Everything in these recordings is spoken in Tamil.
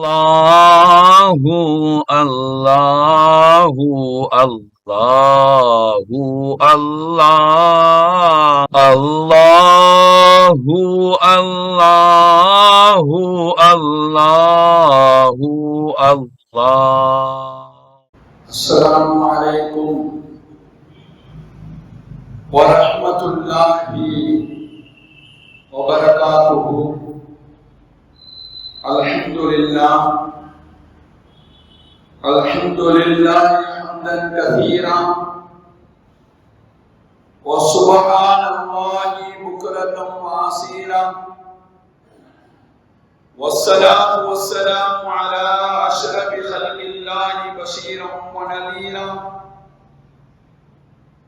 Allahu Allahu Allahu Allah Allahu Allahu Allahu Allah. Assalamualaikum warahmatullahi wabarakatuh. Alhamdulillah hamdan katsiran wa subhanallahi bukratan wa asila. Wassalatu wassalamu ala ashrafi khalqillahi bashiran wa nadhira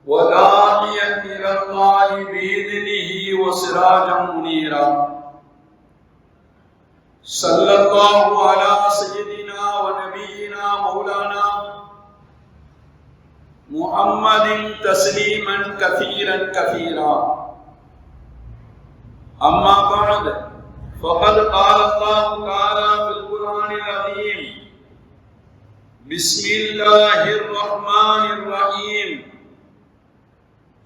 wa da'iyan ila Allahi bi'idhnihi wa sirajan munira. Sallallahu ala sayyidina wa nabiyyina maulana Muhammadin tasliman kathiran kathira. Amma ba'd, faqad qala Allah ta'ala fil Qur'anil azim. Bismillahir rahmanir rahim.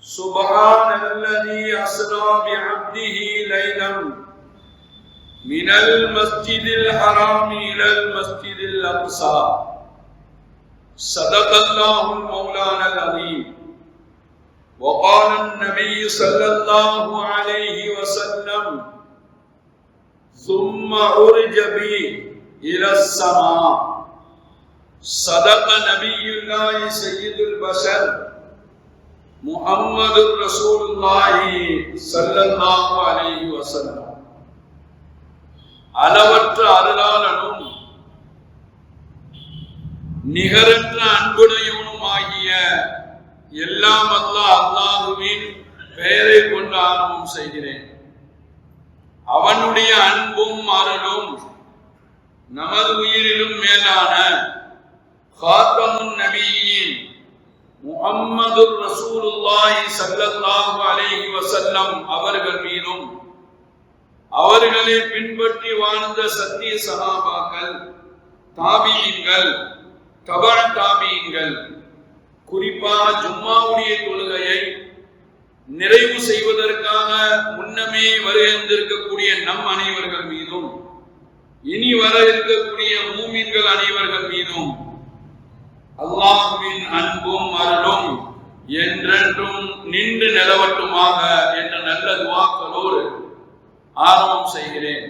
Subhanalladzi asra bi'abdihi laylan من المسجد الحرام إلى المسجد الأقصى. صدق الله المولانا العظيم. وقال النبي صلى الله عليه وسلم ثم عرج بي إلى السماء. صدق نبي الله سيد البشر محمد رسول الله صلى الله عليه وسلم. அளவற்ற அருளாளனும் நிகரற்ற அன்புடையவனுமாகிய எல்லாம் அல்லாஹ்வின் பெயரை கொண்டு ஆரம்பம் செய்கிறேன். அவனுடைய அன்பும் அருளும் நமது உயிரிலும் மேலான காத்தமுன் நபியின் முஹம்மதுர் ரசூலுல்லாஹி ஸல்லல்லாஹு அலைஹி வஸல்லம் அவர்கள் மீதும் அவர்களை பின்பற்றி வாழ்ந்த சத்திய சஹாபாக்கள், தாபியீன்கள், தபா தாபியீன்கள், குறிப்பாக ஜும்மாவுடைய தொழுகையை நிறைவு செய்வதற்காக முன்னமே வருகின்றிருக்கக்கூடிய நம் அனைவர்கள் மீதும் இனி வர இருக்கக்கூடிய மூமின்கள் அனைவர்கள் மீதும் அல்லாஹ்வின் அன்பும் அருளும் என்றென்றும் நின்று நிலவட்டுமாக என்ற நல்ல துஆக்களோடு ஆரம்பம் செய்கிறேன்.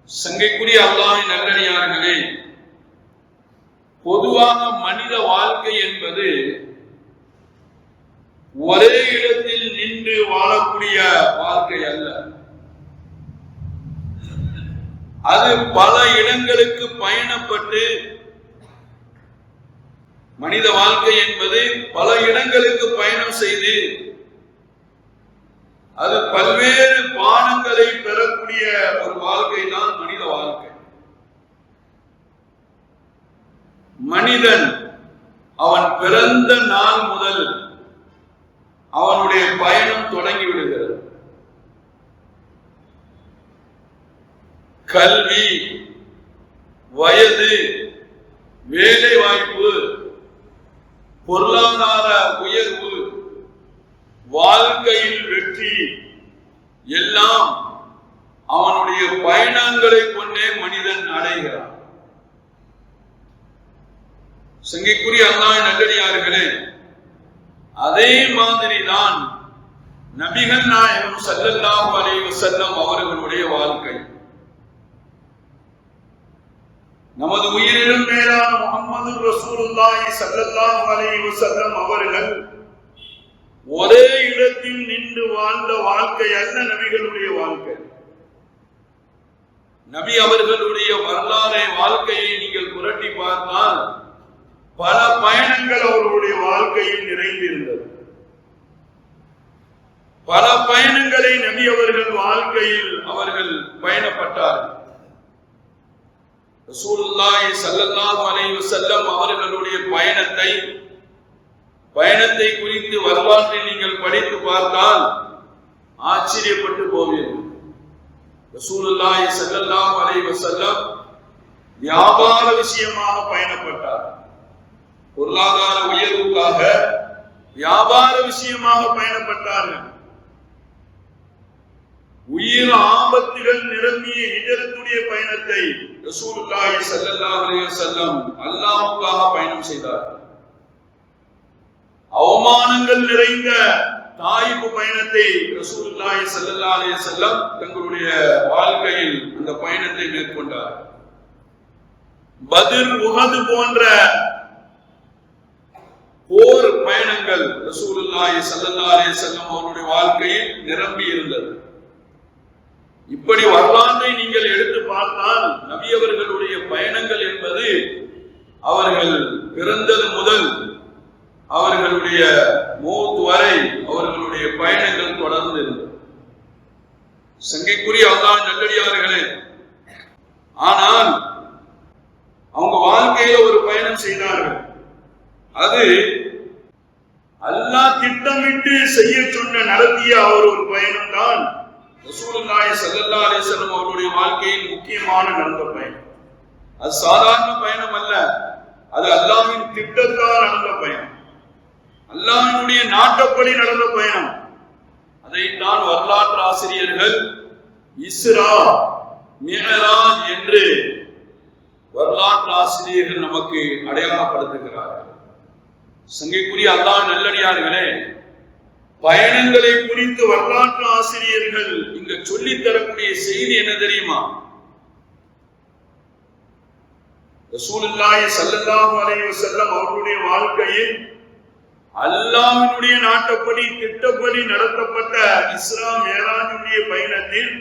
சங்கைக்குரிய அல்லாஹ்வின் நல்லடியார்களே, பொதுவாக மனித வாழ்க்கை என்பது ஒரே இடத்தில் நின்று வாழக்கூடிய வாழ்க்கை அல்ல. அது பல இடங்களுக்கு பயணப்பட்டு, மனித வாழ்க்கை என்பது பல இடங்களுக்கு பயணம் செய்து அது பல்வேறு பானங்களை பெறக்கூடிய ஒரு வாழ்க்கை தான் மனித வாழ்க்கை. மனிதன் அவன் பிறந்த நாள் முதல் அவனுடைய பயணம் தொடங்கிவிடுகிறது. கல்வி, வயது, வேலை வாய்ப்பு, பொருளாதார உயர்வு, வாழ்க்கையில் வெற்றி எல்லாம் அவனுடைய பயணங்களை கொண்டே மனிதன் அடைகிறான். சங்கைக்குரிய அல்லாஹ்வின் நல்லடியார்களே, அதே மாதிரிதான் நபிகள் நாயகம் ஸல்லல்லாஹு அலைஹி வஸல்லம் அவர்களுடைய வாழ்க்கை. நமது உயிரிலும் மேலான முஹம்மது ரசூலுல்லாஹி ஸல்லல்லாஹு அலைஹி வஸல்லம் அவர்கள் ஒரே இடத்தில் நின்று வாழ்ந்த வாழ்க்கை அல்ல நபிகளுடைய வாழ்க்கை. நபி அவர்களுடைய வரலாறு வாழ்க்கையை நீங்கள் புரட்டி பார்த்தால் பல பயணங்கள் அவர்களுடைய வாழ்க்கையில் நிறைந்திருந்தது. பல பயணங்களை நபி அவர்கள் வாழ்க்கையில் அவர்கள் பயணப்பட்டார்கள். ரசூலுல்லாஹி ஸல்லல்லாஹு அலைஹி வஸல்லம் அவர்களுடைய பயணத்தை குறித்து வரலாற்றில் நீங்கள் படித்து பார்த்தால் ஆச்சரியப்பட்டு போவீர்கள். ரசூலுல்லாஹி ஸல்லல்லாஹு அலைஹி வஸல்லம் வியாபார விஷயமாக பயணப்பட்டார். பொருளாதார உயர்வுக்காக வியாபார விஷயமாக பயணப்பட்டார்கள். உயிர் ஆபத்துகள் நிரம்பிய ஹிஜ்ரத்துடைய பயணத்தை ரசூலுல்லாஹி ஸல்லல்லாஹு அலைஹி வஸல்லம் அல்லாஹ்வுக்காக பயணம் செய்தார். அவமானங்கள் நிறைந்த தாயிப் பயணத்தை ரசூலுல்லாஹி ஸல்லல்லாஹு அலைஹி வஸல்லம் தங்களுடைய வாழ்க்கையில் அந்த பயணத்தை மேற்கொண்டார். பத்ர், உஹது போன்ற போர் பயணங்கள் ரசூலுல்லாஹி ஸல்லல்லாஹு அலைஹி வஸல்லம் அவருடைய வாழ்க்கையில் நிரம்பி இருந்தது. இப்படி வரலாற்றை நீங்கள் எடுத்து பார்த்தால் நபி அவர்களுடைய பயணங்கள் என்பது அவர்கள் பிறந்தது முதல் அவர்களுடைய மௌத் வரை அவர்களுடைய பயணங்கள் தொடர்ந்து இருந்தது. சங்கைக்குரிய அல்லாஹ் நல்லடியார்களே, ஆனால் அவங்க வாழ்க்கையில ஒரு பயணம் செய்தார்கள். அது அல்லாஹ் திட்டமிட்டு செய்ய சொன்ன நடத்திய அவர் ஒரு பயணம் தான் ரசூலுல்லாஹி ஸல்லல்லாஹு அலைஹி வஸல்லம் அவருடைய வாழ்க்கையில் முக்கியமான நடந்த பயணம். அது சாதாரண பயணம் அல்ல, அது அல்லாஹ்வின் திட்டத்தால் நடந்த பயணம், அல்லாஹ்வினுடைய நாட்டப்படி நடந்த பயணம். அதைத்தான் வரலாற்று ஆசிரியர்கள் இஸ்ரா மிஅராஜ் என்று வரலாற்று ஆசிரியர்கள் நமக்கு அடையாளப்படுத்துகிறார்கள். சங்கைக்குரிய அல்லாஹ் நல்லடியார்களே, பயணங்களை குறித்து வரலாற்று ஆசிரியர்கள் இங்க சொல்லித் தரக்கூடிய செய்தி என்ன தெரியுமா? ரசூலுல்லாஹி ஸல்லல்லாஹு அலைஹி வஸல்லம் அவர்களுடைய வாழ்க்கையில் அல்லாஹ்வினுடைய நாட்டப்படி திட்டப்படி நடத்தப்பட்ட இஸ்ரா மிஅராஜுடைய பயணத்தில்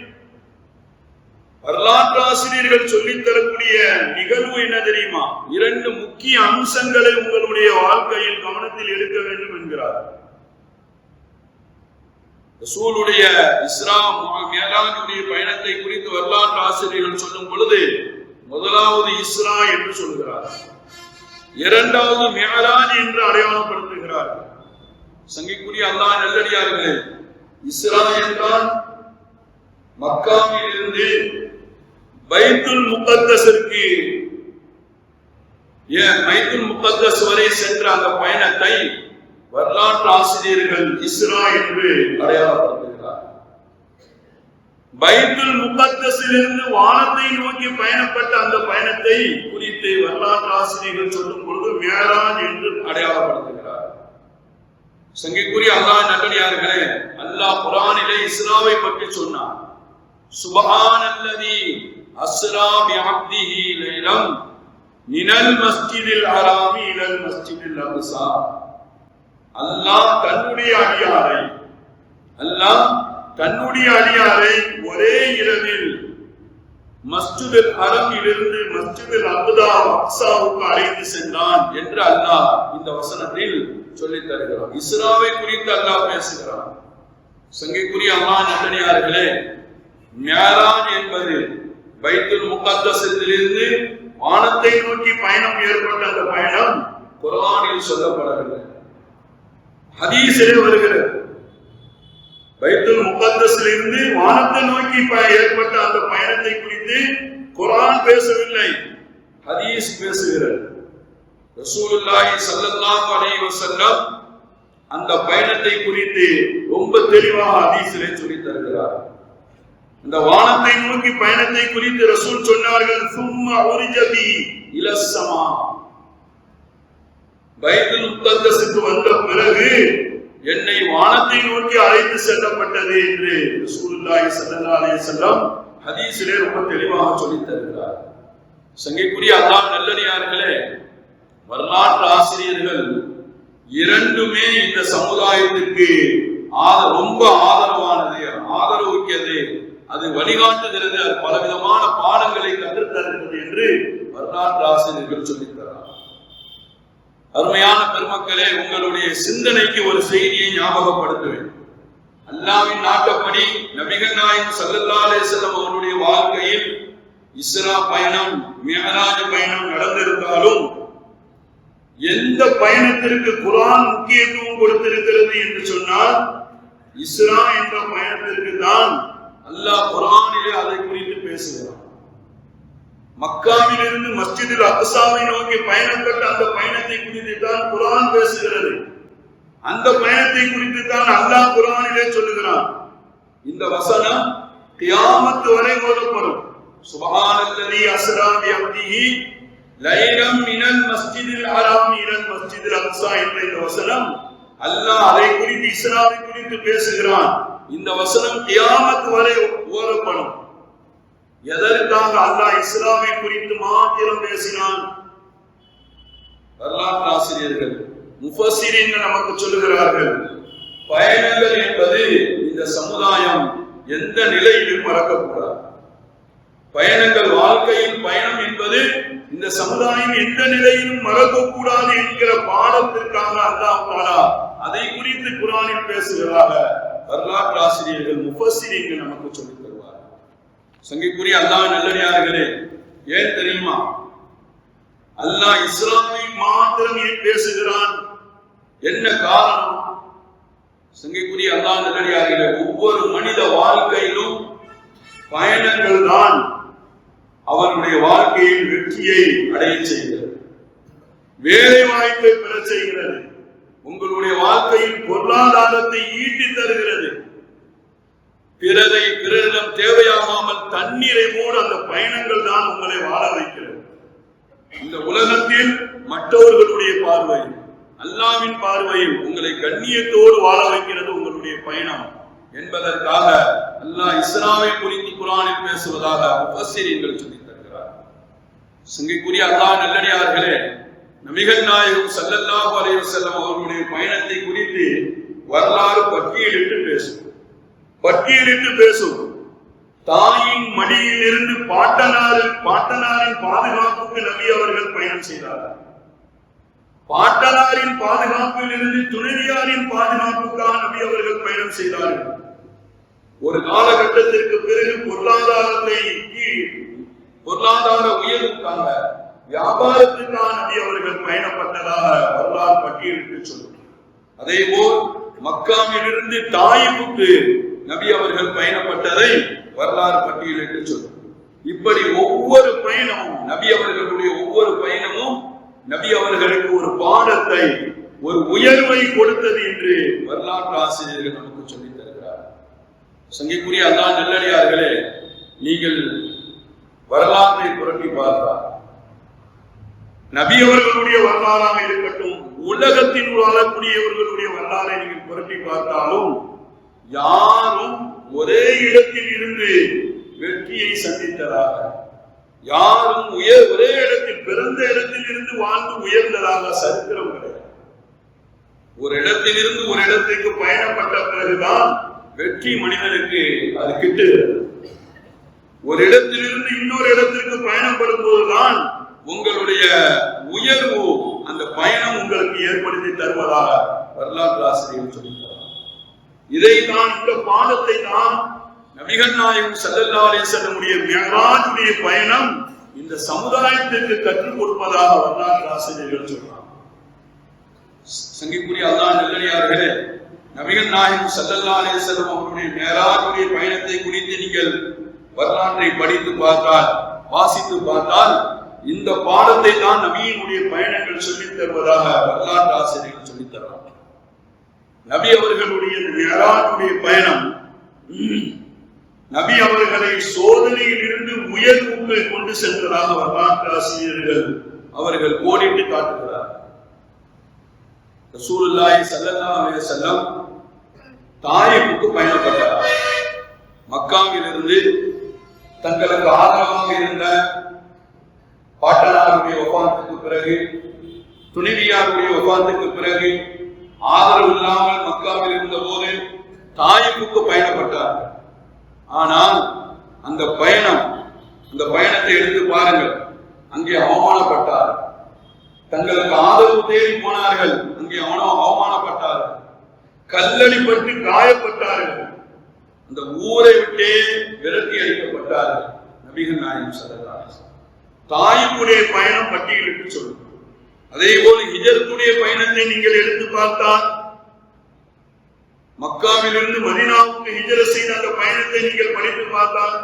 வரலாற்று ஆசிரியர்கள் சொல்லித் தரக்கூடிய நிகழ்வு என்ன தெரியுமா? 2 முக்கிய அம்சங்களை உங்களுடைய வாழ்க்கையில் கவனத்தில் எடுக்க வேண்டும் என்கிறார். ரசூலுடைய இஸ்ரா மிஅராஜுடைய பயணத்தை குறித்து வரலாற்று ஆசிரியர்கள் சொல்லும் பொழுது முதலாவது இஸ்ரா என்று சொல்கிறார், இரண்டாவது மிஅராஜ் என்று அடையாளப்படுத்துகிறார். சங்கைக்குரிய அல்லாஹ் நல்லடியார்களே, இஸ்ரா என்றால் மக்காவில் இருந்து பைத்துல் முகத்தஸிற்கு பைத்துல் முகத்தஸ் வரை சென்ற அந்த பயணத்தை வரலாற்று ஆசிரியர்கள் இஸ்ரா என்று அடையாளப்படுத்துகிறார். பைத்துல் முகத்தஸிலிருந்து வானத்தை நோக்கி பயணப்பட்ட அந்த பயணத்தை குறித்து வரலாற்று ஆசிரியர்கள் சொல்லும் பொழுது மிஅராஜ் என்று அடையாளப்படுத்துகிறார். சங்கைக்குரிய அல்லாஹ் நல்லடியார்களே, அல்லாஹ் குர்ஆனிலே இஸ்ராவை பற்றி சொன்னார். சுப்ஹானல்லதி அஸ்ரா பிஅப்திஹி லைலம் மினல் மஸ்ஜிதில் ஹராமி இலல் மஸ்ஜிதில் அக்ஸா. அல்லாஹ் தன்னுடைய அடியாரை ஒரே இரவில் மஸ்ஜிதுல் ஹரமிலிருந்து மஸ்ஜிதுல் அக்ஸாவுக்கு அழைத்து சென்றான் என்று அல்லாஹ் இந்த வசனத்தில் சொல்லித் தருகிறார். இஸ்ராவை குறித்து அல்லாஹ் பேசுகிறார். சங்கைக்குரிய அல்லாஹ் நல்லடியார்களே, மிஅராஜ் என்பது பைத்துல் முகத்தஸிலிருந்து வானத்தை நோக்கி பயணம் ஏற்பட்ட அந்த பயணம் குர்ஆனில் சொல்லப்படவில்லை, ஹதீஸிலே வருகிறது. பைத்துல் முகத்தஸிலிருந்து வானத்தை நோக்கி ஏற்பட்ட அந்த பயணத்தை குறித்து குர்ஆன் பேசவில்லை, ஹதீஸ் பேசுகிறது. ரசூலுல்லாஹி ஸல்லல்லாஹு அலைஹி வஸல்லம் அந்த பயணத்தை குறித்து ரொம்ப தெளிவாக ஹதீஸிலே சொல்லி தருகிறார். இந்த வானத்தை நோக்கி பயணத்தை குறித்து ரசூல் சொன்னார்கள், சும்ம உரிஜ பி இலஸ் ஸமா. பைத்துல் முகத்தஸுக்கு வந்த பிறகு என்னை வானத்தை நோக்கி அழைத்து செல்லப்பட்டது என்று ரசூலுல்லாஹி ஸல்லல்லாஹு அலைஹி வஸல்லம் ஹதீஸிலே ரொம்ப தெளிவாக சொல்லி தருகிறார். சங்கைக்குரிய அல்லாஹ் நல்லடியார்களே, வரலாற்று ஆசிரியர்கள் இரண்டுமே இந்த சமுதாயத்திற்கு ரொம்ப ஆதரவானது, ஆதரவுக்கிறது, அது வழிகாட்டுகிறது, அது பலவிதமான பாடங்களை கற்றுத்தருகிறது என்று வரலாற்று ஆசிரியர்கள் சொல்லித்தரார். அருமையான பெருமக்களே, உங்களுடைய சிந்தனைக்கு ஒரு செய்தியை ஞாபகப்படுத்த வேண்டும். அல்லாஹ்வின் நாட்டப்படி நபிகள் நாயகம் ஸல்லல்லாஹு அலைஹி வஸல்லம் அவருடைய வாழ்க்கையில் இஸ்ரா பயணம், மிஅராஜ் பயணம் நடந்திருந்தாலும் எந்த பயணத்திற்கு குர்ஆன் முக்கியத்துவம் கொடுத்திருக்கிறது என்று சொன்னால் இஸ்ரா என்ற பயணத்திற்கு தான் அல்லாஹ் குர்ஆனிலே அதை குறித்து பேசுகிறார். மக்காவில் இருந்து மஸ்ஜிதுல் அக்ஸாவை நோக்கி பயணப்பட்ட அந்த பயணத்தை குறித்து தான் குர்ஆன் பேசுகிறது. அந்த பயணத்தை குறித்து தான் அல்லாஹ் குர்ஆனிலே சொல்லுகிறான். இந்த வசனம் கியாமத் வரை ஓதப்படும். சுப்ஹானல்லதி அஸ்ரா பி அப்திஹி லைலம் மினல் மஸ்ஜிதில் ஹராம் இலல் மஸ்ஜிதில் அக்ஸா என்ற இந்த வசனம் அல்லாஹ் அதை குறித்து இஸ்ராவை குறித்து பேசுகிறான். இந்த வசனம் கியாமத் வரை ஓதப்படும். எதற்காக அல்லாஹ் இஸ்ராவை குறித்து மாத்திரம் பேசினான்? வரலாற்று ஆசிரியர்கள் முஃபஸ்ஸிரீன்கள் நமக்கு சொல்லுகிறார்கள், பயணங்கள் என்பது இந்த சமுதாயம் எந்த நிலையிலும் மறக்கக்கூடாது. பயணங்கள், வாழ்க்கையில் பயணம் என்பது இந்த சமுதாயம் எந்த நிலையிலும் மறக்கக்கூடாது என்கிற பாடத்திற்காக அல்லாஹ் தஆலா அதை குறித்து குர்ஆனில் பேசுகிறாக வரலாற்று ஆசிரியர்கள் முஃபஸ்ஸிரீன்கள் நமக்கு சொல்லித் தருவார். சங்கைக்குரிய அல்லாஹ் நல்லடியார்களே, ஏன் தெரியுமா அல்லாஹ் இஸ்ராவை மாத்திரம் ஏன் பேசுகிறான்? என்ன காரணம்? சங்கைக்குரிய அல்லாஹ் நல்லடியார்களே, ஒவ்வொரு மனித வாழ்க்கையிலும் பயணங்கள் தான் அவருடைய வாழ்க்கையில் வெற்றியை அடைய செய்கிறது, வேலை வாய்ப்பை பெற செய்கிறது, உங்களுடைய வாழ்க்கையில் பொருளாதாரத்தை ஈட்டி தருகிறது. பிறரிடம் தேவையாகாமல் தண்ணீரை போடு அந்த பயணங்கள் தான் உங்களை வாழ வைக்கிறது. இந்த உலகத்தில் மற்றவர்களுடைய பார்வையில், அல்லாஹ்வின் பார்வையில் உங்களை கண்ணியத்தோடு வாழ வைக்கிறது உங்களுடைய பயணம் என்பதற்காக அல்லாஹ் இஸ்ராவை குறித்து குர்ஆனில் பேசுவதாக முஃபஸ்ஸிரீன்கள் சொல்லித் தருகிறார். சங்கைக்குரிய அல்லாஹ் நல்லடியார்களே, நபிகள் நாயகம் ஸல்லல்லாஹு அலைஹி வஸல்லம் அவர்களுடைய பயணத்தை குறித்து வரலாறு பட்டியலிட்டு பேசும். தாயின் மடியில் இருந்து பாட்டனாரின் பாதுகாப்புக்கு நபி அவர்கள் பயணம் செய்தார்கள். பாட்டனாரின் பாதுகாப்பில் இருந்து துணைவியாரின் பாதுகாப்புக்காக நபி அவர்கள் பயணம் செய்தார்கள். ஒரு காலகட்டத்திற்கு பிறகு பொருளாதார உயர்வுக்காக, வியாபாரத்துக்காக நபி அவர்கள் பயணப்பட்டதாக வரலாறு பட்டியலிட்டு சொல்லும். அதே போல் மக்காவில் இருந்து தாயிஃபுக்கு நபி அவர்கள் பயணப்பட்டதை வரலாறு பட்டியலிட்டு சொல்லும். இப்படி ஒவ்வொரு பயணமும், நபி அவர்களுடைய ஒவ்வொரு பயணமும் நபி அவர்களுக்கு ஒரு பாடத்தை, ஒரு உயர்வை கொடுத்தது என்று வரலாற்று ஆசிரியர்கள் நமக்கு சொல்லித் தருகிறார். சங்கைக்குரிய அல்லாஹ் நல்லடியார்களே, நீங்கள் வரலாற்றை புரட்டி பார்த்தால், நபி அவர்களுடைய வரலாறாக இருக்கட்டும், உலகத்தில் வாழக்கூடியவர்களுடைய வரலாறை நீங்கள் புரட்டி பார்த்தாலும் யாரும் ஒரே இடத்தில் இருந்து வெற்றியை சந்தித்ததாக, யாரும் ஒரே இடத்தில், பிறந்த இடத்தில் இருந்து வாழ்ந்து உயர்ந்ததாக சரித்திரம் கிடையாது. ஒரு இடத்தில் இருந்து ஒரு இடத்திற்கு பயணப்பட்ட பிறகுதான் வெற்றி மனிதனுக்கு அது கிட்டுகிறது. ஒரு இடத்திலிருந்து இன்னொரு இடத்திற்கு பயணப்படும் போதுதான் உங்களுடைய உயர்வு, அந்த பயணம் உங்களுக்கு ஏற்படுத்தி தருவதாக வரலாற்று ஆசிரியர் சொல்லியிருக்கிறார். இதைத்தான், இந்த பாடத்தை தான் நபிகள் நாயகம் ஸல்லல்லாஹு அலைஹி வஸல்லம் மிஅராஜுடைய பயணம் இந்த சமுதாயத்திற்கு கற்றுக் கொடுப்பதாக வரலாற்று ஆசிரியர்கள் சொல்றாங்க. சங்கைக்குரிய அல்லாஹ் நல்லடியார்களே, நபிகள் நாயகம் ஸல்லல்லாஹு அலைஹி வஸல்லம் அவருடைய மிஅராஜுடைய பயணத்தை குறித்து நீங்கள் வரலாற்றை படித்து பார்த்தால், வாசித்து பார்த்தால், இந்த பாடத்தை தான் நபியினுடைய பயணங்கள் சொல்லித் தருவதாக வரலாற்று ஆசிரியர்கள் சொல்லித் தருவாங்க. நபி அவர்களுடைய மிஅராஜுடைய பயணம் நபி அவர்களை சோதனையில் இருந்து உயர்வுக்கு கொண்டு சென்றதாக வரலாற்று ஆசிரியர்கள் அவர்கள் கோடிட்டு காட்டுகிறார். ரசூலுல்லாஹி ஸல்லல்லாஹு அலைஹி வஸல்லம் தாயிஃபுக்கு பயணப்பட்டார். மக்காவில் இருந்து தங்களுக்கு ஆதரவாக இருந்த பாட்டனாருடைய வஃபாத்துக்கு பிறகு, துணைவியாருடைய வஃபாத்துக்கு பிறகு ஆதரவு இல்லாமல் மக்காவில் இருந்த போது தாயிஃபுக்கு பயணப்பட்டார். ஆனால் அந்த பயணத்தை எடுத்து பாருங்கள், அங்கே அவமானப்பட்டார். தங்களுக்கு ஆதரவு தேடி போனார்கள், அங்கே அவமானப்பட்டார்கள், கல்லடிப்பட்டு காயப்பட்டார்கள், அந்த ஊரை விட்டே விரட்டி அடிக்கப்பட்டார்கள். நபிகள் நாயகம் ஸல்லல்லாஹு அலைஹி வஸல்லம் தாயிஃபுடைய பயணம் பட்டியலிட்டு சொல்லும். அதே போல ஹிஜ்ரத்துடைய பயணத்தை நீங்கள் எடுத்து பார்த்தால், மக்காவில் இருந்து மதீனாவுக்கு ஹிஜ்ரத் செய்த அந்த பயணத்தை நீங்கள் படித்து பார்த்தால்,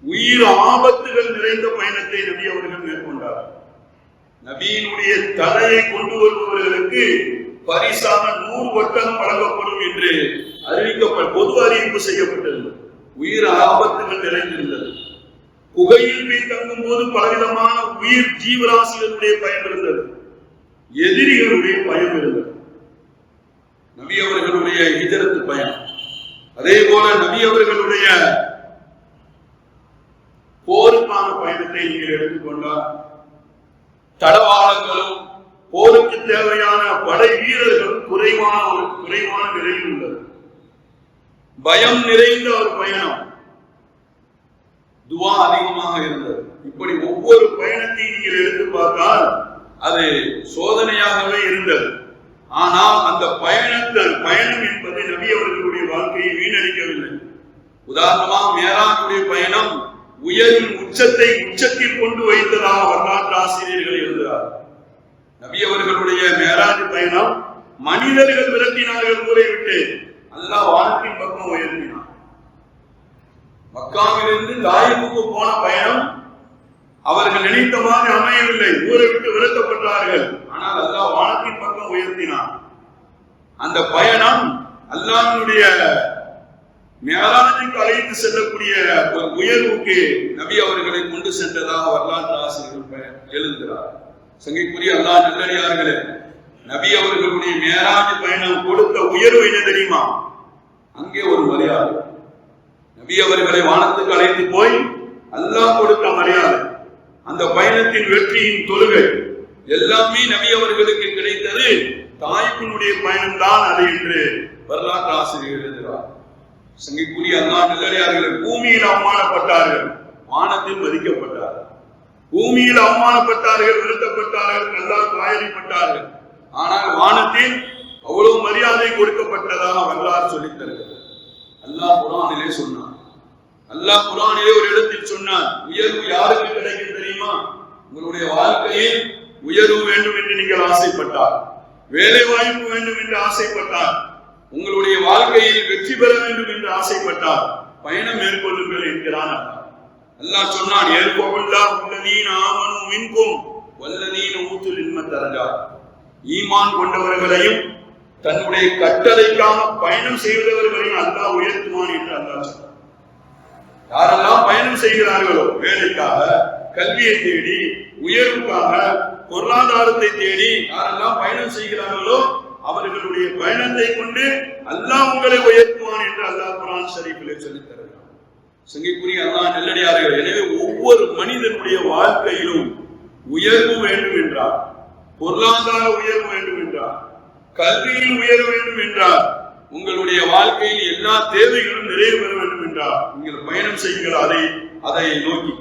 உயிர் ஆபத்துகள் நிறைந்த பயணத்தை நபி அவர்கள் மேற்கொண்டார். நபியினுடைய தலையை கொண்டு வருபவர்களுக்கு பரிசான 100 ஒட்டகம் வழங்கப்படும் என்று பொது அறிவிப்பு செய்யப்பட்டிருந்தது. உயிர் ஆபத்துகள் நிறைந்திருந்தது. குகையில் போய் தங்கும் போது பலவிதமான உயிர் ஜீவராசிகளுடைய பயம் இருந்தது, எதிரிகளுடைய பயம் இருந்தது. நபி அவர்களுடைய ஹிஜ்ரத் பயணம், அதே போல நபி அவர்களுடைய போருக்கான பயணத்தை நீங்கள் எடுத்துக்கொண்டால் தடவாளங்களும் போருக்கு தேவையான படை வீரர்களும் குறைவான நிலையில் உள்ளது. பயம் நிறைந்த ஒரு பயணம், துவா அதிகமாக இருந்தது. இப்படி ஒவ்வொரு பயணத்தையும் நீங்கள் எடுத்து பார்த்தால் அது சோதனையாகவே இருந்தது. ஆனால் அந்த பயணம் என்பது நபி அவர்களுடைய வாழ்க்கையை வீணடிக்கவில்லை. உதாரணமாக மேராஜுடைய பயணம் உயரின் உச்சத்தில் கொண்டு வைத்ததாக வரலாற்று ஆசிரியர்கள் எழுதுகிறார். நபி அவர்களுடைய மேராஜ் பயணம் மனிதர்கள் விரட்டினார்கள் ஊரை விட்டு, அல்லாஹ் வானத்தின் பக்கம் உயர்த்தினார். மக்காவிலிருந்து தாயிஃபுக்கு போன பயணம் அவர்கள் நினைத்த மாதிரி அமையவில்லை, ஊரை விட்டு விரட்டப்பட்டார்கள். ஆனால் அல்லாஹ் வானத்தின் பக்கம் உயர்த்தினார். அந்த பயணம் அல்லாஹ்வுடைய மேராஜுக்கு அழைத்து செல்லக்கூடிய உயர்வுக்கு நபி அவர்களை கொண்டு சென்றதாக வரலாற்று ஆசிரியர்கள் எழுதுகிறார். சங்கைக்குரிய அல்லாஹ் நல்லடியார்களே, நபி அவர்களுடைய மேராஜ் பயணம் கொடுத்த உயர்வு என்ன தெரியுமா? அங்கே ஒரு மரியாதை. நபி அவர்களை வானத்துக்கு அழைத்து போய் அல்லாஹ் கொடுத்த மரியாதை, அந்த பயணத்தின் வெற்றியின் தொழுகை எல்லாமே நபி அவர்களுக்கு கிடைத்தது தாயிஃபினுடைய பயணம் தான் அது என்று வரலாற்று ஆசிரியர் எழுதுகிறார். சங்கைக்குரிய அல்லாஹ் நல்லடியார்களே, பூமியில் அவமானப்பட்டார்கள், வானத்தில் மதிக்கப்பட்டார்கள். பூமியில் அவமானப்பட்டார்கள், விருத்தப்பட்டார்கள், அல்லாஹ் காயடிப்பட்டார்கள். ஆனால் வானத்தில் அவ்வளவு மரியாதை கொடுக்கப்பட்டதாக வரலாறு சொல்லித் தருகிறது. அல்லாஹ் குர்ஆனிலே சொன்னார். அல்லாஹ் குர்ஆனிலே ஒரு இடத்தில் சொன்னார், உயர்வு யாருக்கு கிடைக்கும் தெரியுமா? உங்களுடைய வாழ்க்கையில் உயர்வு வேண்டும் என்று நீங்கள் ஆசைப்பட்டால், வேலை வாய்ப்பு வேண்டும் என்று ஆசைப்பட்டால், உங்களுடைய வாழ்க்கையில் வெற்றி பெற வேண்டும் என்று ஆசைப்பட்டால் பயணம் மேற்கொள்ளுங்கள் என்கிறான் அல்லாஹ். சொன்னான், ஈமான் கொண்டவர்களையும் தன்னுடைய கட்டளைக்காக பயணம் செய்தவர்களையும் அல்லாஹ் உயர்த்துவான் என்று அல்லாஹ் சொன்னார். யாரெல்லாம் பயணம் செய்கிறார்களோ, வேலைக்காக, கல்வியை தேடி, உயர்வுக்காக, பொருளாதாரத்தை தேடி யாரெல்லாம் பயணம் செய்கிறார்களோ அவர்களுடைய பயணத்தை கொண்டு அல்லாஹ் உங்களை உயர்த்துவான் என்று அல்லாஹ் குர்ஆன் ஷரீஃபிலே சொல்லித் தருகிறார். சங்கைக்குரிய அல்லாஹ் நல்லடியார்கள், எனவே ஒவ்வொரு மனிதனுடைய வாழ்க்கையிலும் உயர்வு வேண்டும் என்றார், பொருளாதார உயர்வு வேண்டும் என்றார், கல்வியில் உயர வேண்டும் என்றார், உங்களுடைய வாழ்க்கையில் எல்லா தேவைகளும் நிறைவு பெற வேண்டும் என்றார், நீங்கள் பயணம் செய்யுங்கள் அதை நோக்கி.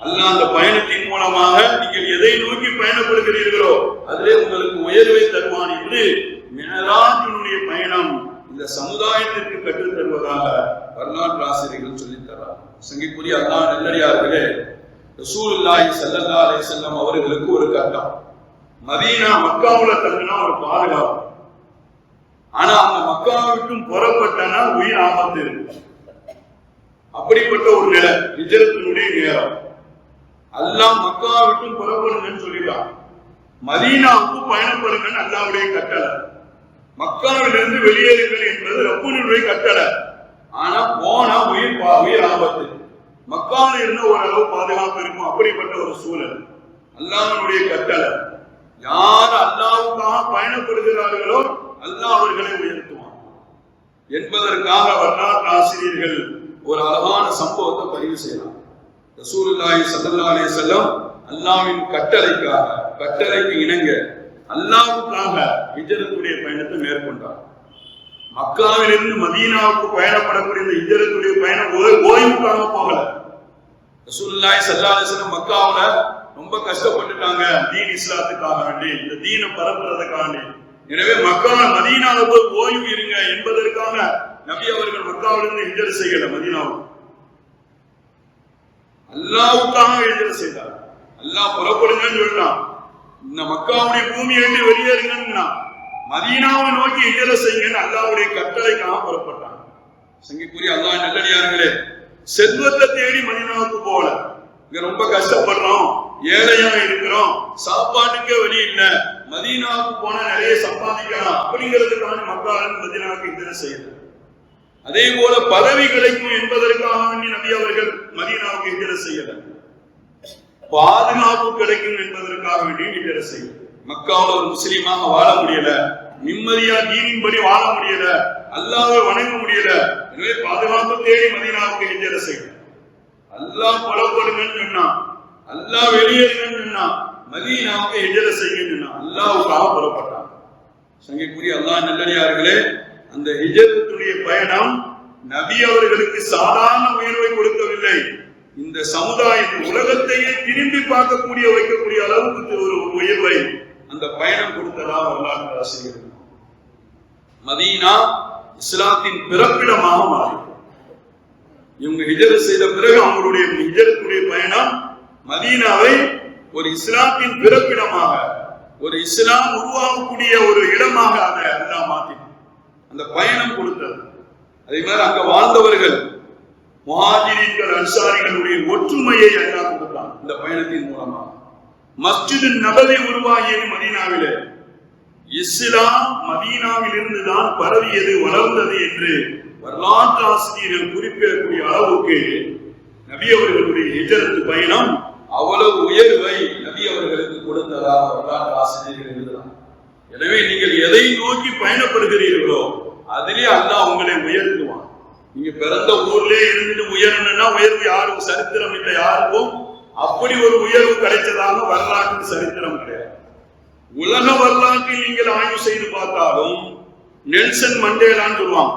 அல்லாஹ் அந்த பயணத்தின் மூலமாக நீங்கள் எதை நோக்கி பயணப்படுகிறீர்களோ அதிலே உங்களுக்கு உயர்வை தருவான் என்று மிஅராஜினுடைய பயணம் இந்த சமுதாயத்திற்கு கற்றுத் தருவதாக வரலாற்று ஆசிரியர்கள் சொல்லித் தர்றார். சங்கைக்குரிய அல்லாஹ் நல்லடியார்களே, ரசூலுல்லாஹி ஸல்லல்லாஹு அலைஹி வஸல்லம் அவர்களுக்கு ஒரு கட்டம், மதீனா மக்காவுல தங்கினா ஒரு பாதுகாப்பு. ஆனா அந்த மக்காவை விட்டும் புறப்பட்டனா உயிர் ஆபத்து இருக்கு. அப்படிப்பட்ட ஒரு நிலை ஹிஜ்ரத்தினுடைய நேரம். அல்லாஹ் மக்காவை விட்டும் புறப்படுங்கன்னு சொல்லிட்டான். மதீனாவுக்கு பயணப்படுங்கன்னு அல்லாஹ்வுடைய கட்டளை. மக்காவிலிருந்து வெளியேறுங்கள் என்பது ரப்பூனுடைய கட்டளை. ஆனா போனா உயிர் ஆபத்து. மக்காவில் இருந்து ஓரளவு பாதுகாப்பு இருக்கும். அப்படிப்பட்ட ஒரு சூழல் அல்லாஹ்வுடைய கட்டளை. யார் அல்லாஹ்வுக்காக பயணப்படுகிறார்களோ அல்லாஹ் அவர்களை உயர்த்துவான் என்பதற்காக வரலாற்று ஆசிரியர்கள் ஒரு அழகான சம்பவத்தை பதிவு செய்யலாம். ரசூலுல்லாஹி ஸல்லல்லாஹு அலைஹி வஸல்லம் அல்லாஹ்வின் கட்டளைக்கு இணங்க அல்லாஹ்வுக்காக ஹிஜ்ரத்துடைய பயணத்தை மேற்கொண்டார். மக்காவிலிருந்து மதீனாவுக்கு பயணப்படக்கூடிய இந்த ஹிஜ்ரத்துடைய பயணம் ஓய்வுக்காக போகல. ரசூலுல்லாஹி ஸல்லல்லாஹு அலைஹி வஸல்லம் மக்காவுல ரொம்ப கஷ்டப்பட்டுட்டாங்க தீன் இஸ்லாத்துக்காக வேண்டி, இந்த தீனை பரப்புறதுக்காக வேண்டி. எனவே மதீனாவுல போய் ஓய்வு இருங்க என்பதற்காக நபி அவர்கள் மக்காவிலிருந்து ஹிஜ்ரத் செய்யல, மதீனாவுக்கு அல்லாஹ்வுக்காக ஹிஜ்ரத் செய்தார். அல்லாஹ் புறப்படுங்கன்னு சொல்றான், இந்த மக்காவுடைய பூமியை விட்டு வெளியேறுங்கன்னா மதீனாவை நோக்கி ஹிஜ்ரத் செய்யுங்கன்னு அல்லாஹ்வுடைய கட்டளைக்காக புறப்பட்டாங்க. சங்கைக்குரிய அல்லாஹ் நல்லடியார்களே, செல்வத்தை தேடி மதீனாவுக்கு போல. இங்க ரொம்ப கஷ்டப்படுறோம், ஏழையா இருக்கிறோம், சாப்பாட்டுக்கே வழி இல்ல, மதீனாவுக்கு போனா நிறைய சம்பாதிக்கலாம் அப்படிங்கிறதுக்கான மக்கள் மதீனாவுக்கு ஹிஜ்ரத் செய்யல. அதே போல பதவி கிடைக்கும் என்பதற்காக வேண்டி நபி அவர்கள் மதீனாவுக்கு ஹிஜ்ரத் செய்யல. பாதுகாப்பு கிடைக்கும் என்பதற்காக வேண்டி ஹிஜ்ரத் செய்யல. மக்காவுல ஒரு முஸ்லீமாக வாழ முடியல, நிம்மதியா தீனின்படி வாழ முடியல, அல்லாஹ்வை வணங்க முடியல, எனவே பாதுகாப்பு தேடி மதீனாவுக்கு ஹிஜ்ரத் செய்யல. அல்லாஹ் புறப்படுங்கன்னு சொன்னா, அல்லாஹ் வெளியேறுங்கன்னு சொன்னா, மதீனாவுக்கு ஹிஜ்ரத் செய்யுங்கன்னு சொன்னா அல்லாஹ்வுக்காக புறப்பட்டான். சங்கைக்குரிய அல்லாஹ் நல்லடியார்களே, அந்த ஹிஜ்ரத்துடைய பயணம் நபி அவர்களுக்கு சாதாரண உயர்வை கொடுக்கவில்லை, இந்த சமுதாயம் உலகத்தையே திரும்பி பார்க்கக்கூடிய வைக்கக்கூடிய அளவுக்கு ஒரு உயர்வை அந்த பயணம் கொடுத்ததா வரலாற்று ஆசிரியர்கள். மதீனா இஸ்லாத்தின் பிறப்பிடமாக மாறி இவங்க ஹிஜ்ரத் செய்த பிறகு அவங்களுடைய ஹிஜ்ரத்துடைய பயணம் மதீனாவை ஒரு இஸ்லாத்தின் பிறப்பிடமாக, ஒரு இஸ்லாம் உருவாகக்கூடிய ஒரு இடமாக அதை அல்லாஹ் மாற்றினார். அந்த பயணம் கொடுத்தது. அதே மாதிரி அங்க வாழ்ந்தவர்கள் முஹாஜிரீன்கள் அன்சாரிகளுடைய ஒற்றுமையை அல்லாஹ் கொடுத்தான் இந்த பயணத்தின் மூலமாக. மஸ்ஜித் நபவி உருவாகியது மதீனாவிலே. இஸ்லாம் மதீனாவில் இருந்துதான் பரவியது, வளர்ந்தது என்று வரலாற்று ஆசிரியர்கள் குறிப்பிடக்கூடிய அளவுக்கு நபி அவர்களுடைய ஹிஜ்ரத் பயணம் அவ்வளவு உயர்வை நபி அவர்களுக்கு கொடுத்ததாக வரலாற்று ஆசிரியர்கள் எழுதலாம். எனவே நீங்கள் எதை நோக்கி பயணப்படுகிறீர்களோ அதிலே அல்லாஹ் உங்களை உயர்த்துவான். நீங்க பிறந்த ஊர்லயே இருந்துட்டு உயரணும்னா உயர்வு யாருக்கும் சரித்திரம் இல்லை, யாருக்கும் அப்படி ஒரு உயர்வு கிடைச்சதாக வரலாற்று சரித்திரம் கிடையாது. உலக வரலாற்றில் நீங்கள் ஆய்வு செய்து பார்த்தாலும் நெல்சன் மண்டேலான்னு சொல்லுவாங்க,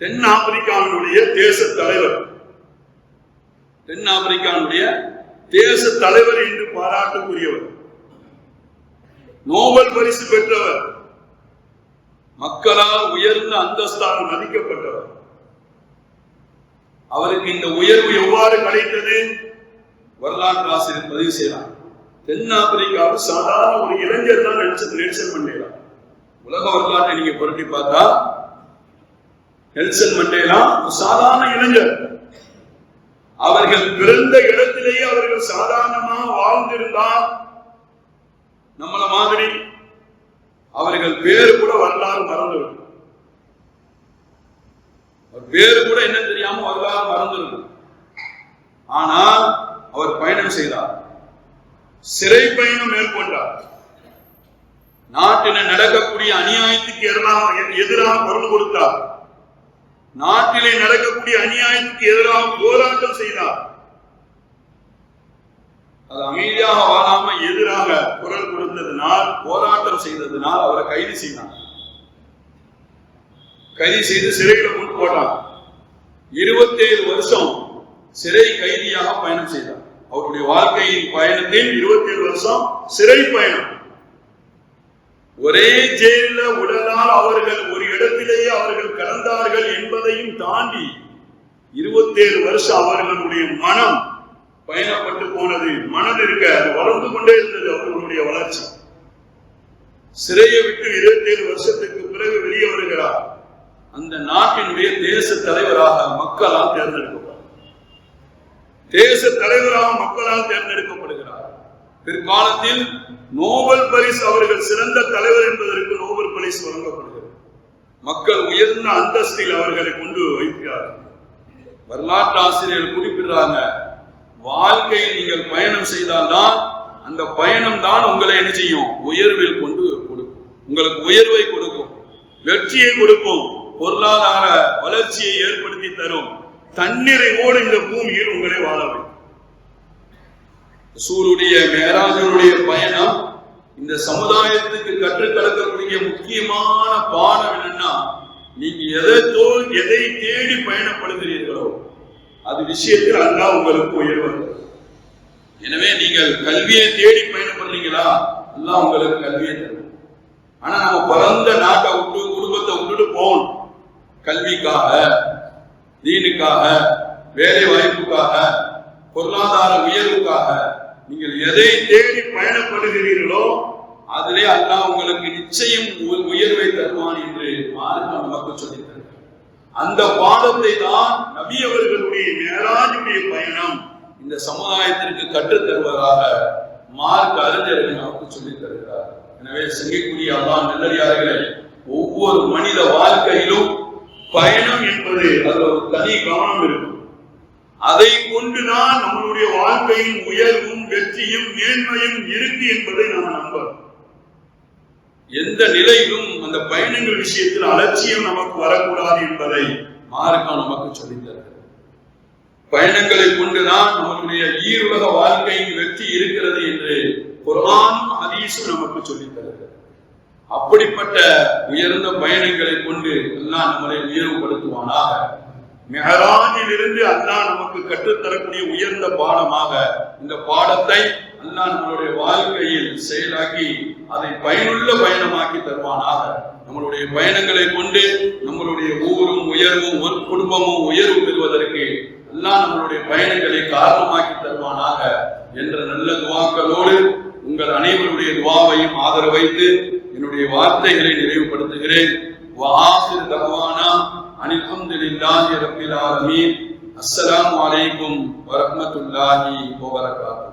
தென் ஆப்பிரிக்காவினுடைய தேச தலைவர், தென் ஆப்பிரிக்காவுடைய தேச தலைவர் என்று பாராட்டுக்குரியவர், நோபல் பரிசு பெற்றவர், மக்களால் உயர்ந்த அந்தஸ்தால் மதிக்கப்பட்டவர். அவருக்கு இந்த உயர்வு எவ்வாறு கிடைத்தது? வரலாற்று ஆசிரியர் பதிவு செய்யலாம். தென் ஆப்பிரிக்காவில் சாதாரண ஒரு இளைஞர் தான் நெல்சன் மண்டேலா. உலக வரலாற்றை நீங்க புரட்டி பார்த்தா நெல்சன் மண்டேலா ஒரு சாதாரண இளைஞர். அவர்கள் பிறந்த இடத்திலேயே அவர்கள் சாதாரணமாக வாழ்ந்திருந்தால் நம்மள மாதிரி அவர்கள் பேரு கூட வரலாறு மறந்துவிடும். பேரு கூட என்ன தெரியாம வரலாறு மறந்துவிடும். ஆனால் அவர் பயணம் செய்தார், சிறை பயணம் மேற்கொண்டார், நாட்டில் நடக்கக்கூடிய அநியாயத்துக்கு எதிராக குரல் கொடுத்தார், நாட்டிலே நடக்கக்கூடிய அநியாயத்துக்கு எதிராக போராட்டம் செய்தார். அது அமைதியாக வாழாம எதிராக குரல் கொடுத்ததினால், போராட்டம் செய்ததினால் அவரை கைது செய்தார். கைது செய்து சிறையில கொண்டு போட்டார். 27 வருஷம் சிறை கைதியாக பயணம் செய்தார். அவருடைய வாழ்க்கையின் பயணத்தில் 27 வருஷம் சிறை பயணம். ஒரே ஜெயில உடலால் அவர்கள் ஒரு இடத்திலேயே அவர்கள் கலந்தார்கள் என்பதையும் தாண்டி 27 வருஷம் அவர்களுடைய மனம் பயணப்பட்டு போனது. மனது இருக்க வளர்ந்து கொண்டே இருந்தது அவர்களுடைய வளர்ச்சி. சிறையை விட்டு 27 வருஷத்துக்கு பிறகு வெளியே வருகிறார். அந்த நாட்டினுடைய தேச தலைவராக மக்களால் தேர்ந்தெடுக்கப்பட்டார். தேச தலைவராக மக்களால் தேர்ந்தெடுக்கப்படுகிறார். பிற்காலத்தில் நோபல் பரிசு, அவர்கள் சிறந்த தலைவர் என்பதற்கு நோபல் பரிசு வழங்கப்படுகிறது. மக்கள் உயர்ந்த அந்தஸ்தில் அவர்களை கொண்டு வைக்கிறார்கள். வரலாற்று ஆசிரியர் குறிப்பிடுறாங்க, வாழ்க்கையில் நீங்கள் பயணம் செய்தால்தான் அந்த பயணம் தான் உங்களை என்ன செய்யும்? உயர்வில் கொண்டு கொடுக்கும். உங்களுக்கு உயர்வை கொடுக்கும், வெற்றியை கொடுக்கும், பொருளாதார வளர்ச்சியை ஏற்படுத்தி தரும், தன்னிறைவோடு இந்த பூமியில் உங்களை வாழ வைக்கும். ரசூலுடைய மேராஜுடைய பயணம் இந்த சமுதாயத்துக்கு கற்றுக்கொள்ளக்கூடிய முக்கியமான பாடம் என்னன்னா, நீங்க எதை தேடி பயணப்படுகிறீர்களோ அது விஷயத்தில் அல்லாஹ் உங்களுக்கு உயர்வு. எனவே நீங்கள் கல்வியை தேடி பயணப்படுறீங்களா, அல்லாஹ் உங்களுக்கு கல்வியை தரும். ஆனா நம்ம பிறந்த நாட்டை விட்டு குடும்பத்தை விட்டுட்டு போகணும். கல்விக்காக, தீனுக்காக, வேலை வாய்ப்புக்காக, பொருளாதார உயர்வுக்காக நீங்கள் எதை தேடி பயணப்படுகிறீர்களோ அதிலே அல்லாஹ் உங்களுக்கு நிச்சயம் உயர்வை தருவான் என்று மார்க்கம் நமக்கு சொல்லித்தருகிறார். அந்த பாடத்தை தான் நபி அவர்களுடைய மேராஜுடைய பயணம் இந்த சமுதாயத்திற்கு கற்றுத் தருவதாக மார்க்க அறிஞர்கள் நமக்கு சொல்லித் தருகிறார். எனவே சிங்கக்குரிய அல்லாஹ் நல்லடியார்களே, ஒவ்வொரு மனித வாழ்க்கையிலும் பயணம் என்பது அதுல ஒரு தனி கவனம் இருக்கும். அதை கொண்டுதான் நம்மளுடைய வாழ்க்கையின் உயர்வும் வெற்றியும் மேன்மையும் இருக்கு என்பதை நாம் நம்புறோம். எந்த நிலையிலும் அந்த பயணங்கள் விஷயத்தில் அலட்சியம் நமக்கு வரக்கூடாது என்பதை மார்க்கம் நமக்கு சொல்லித் தருகிறது. பயணங்களை கொண்டுதான் நம்மளுடைய ஈருலக வாழ்க்கையின் வெற்றி இருக்கிறது என்று குர்ஆனும் ஹதீஸும் நமக்கு சொல்லித் தருகிறது. அப்படிப்பட்ட உயர்ந்த பயணங்களை கொண்டு அல்லாஹ் நம்மளை உயர்வுபடுத்துவானாக. மிஹராஜில் இருந்து அல்லாஹ் நமக்கு கற்றுத்தரக்கூடிய உயர்ந்த பாடமாக இந்த பாடத்தை அல்லாஹ் நம்மளுடைய வாழ்க்கையில் செயலாக்கி அதை பயனுள்ள பயணமாக்கி தருவானாக. நம்மளுடைய பயணங்களை கொண்டு நம்மளுடைய ஊரும் உயர்வும் ஒரு குடும்பமும் உயர்வு பெறுவதற்கு அல்லாஹ் நம்மளுடைய பயணங்களை காரணமாக்கி தருவானாக என்ற நல்ல துவாக்களோடு உங்கள் அனைவருடைய துவாவையும் ஆதரவு வைத்து என்னுடைய வார்த்தைகளை நிறைவுபடுத்துகிறேன். وآخر دعوانا أن الحمد لله رب العالمين. السلام عليكم ورحمة الله وبركاته.